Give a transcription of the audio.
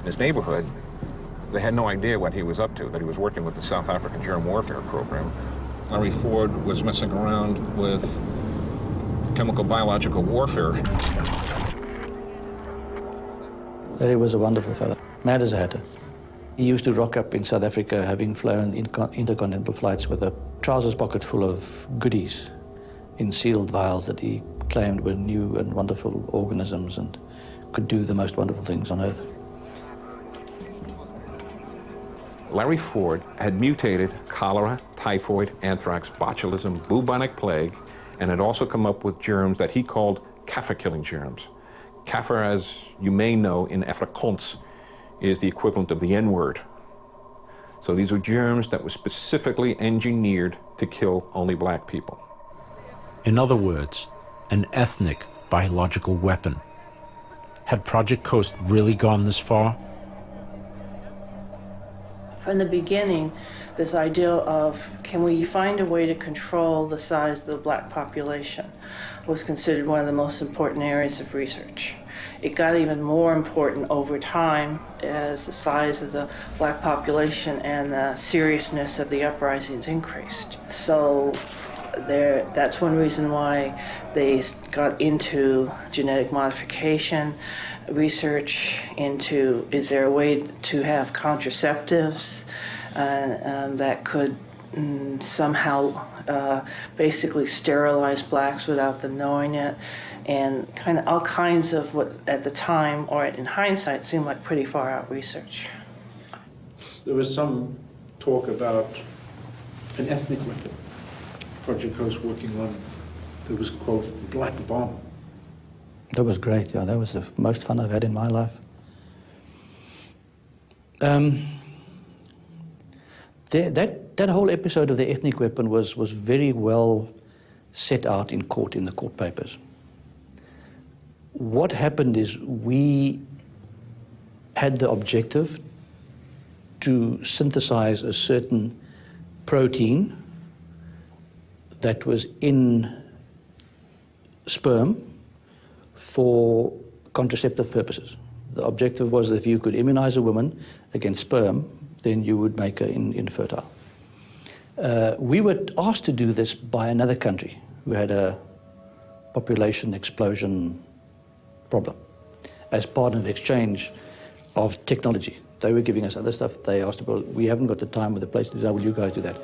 his neighborhood, they had no idea what he was up to, that he was working with the South African germ warfare program. Larry Ford was messing around with chemical biological warfare. Larry was a wonderful fellow, mad as a hatter. He used to rock up in South Africa, having flown intercontinental flights with a trousers pocket full of goodies in sealed vials that he claimed were new and wonderful organisms and could do the most wonderful things on Earth. Larry Ford had mutated cholera, typhoid, anthrax, botulism, bubonic plague, and had also come up with germs that he called kaffir-killing germs. Kaffir, as you may know, in Afrikaans, is the equivalent of the N-word. So these were germs that were specifically engineered to kill only black people. In other words, an ethnic biological weapon. Had Project Coast really gone this far? From the beginning, this idea of can we find a way to control the size of the black population was considered one of the most important areas of research. It got even more important over time as the size of the black population and the seriousness of the uprisings increased. So that's one reason why they got into genetic modification, research into is there a way to have contraceptives that could somehow basically sterilize blacks without them knowing it, and kind of all kinds of what at the time, or in hindsight, seemed like pretty far out research. There was some talk about an ethnic weapon Project Coast working on that was, quote, black bomb. That was great, yeah, that was the most fun I've had in my life. That whole episode of the ethnic weapon was very well set out in court, in the court papers. What happened is we had the objective to synthesize a certain protein that was in sperm for contraceptive purposes. The objective was that if you could immunize a woman against sperm, then you would make her infertile. We were asked to do this by another country who had a population explosion problem as part of exchange of technology. They were giving us other stuff. They asked, well, we haven't got the time or the place to do that. Will you guys do that?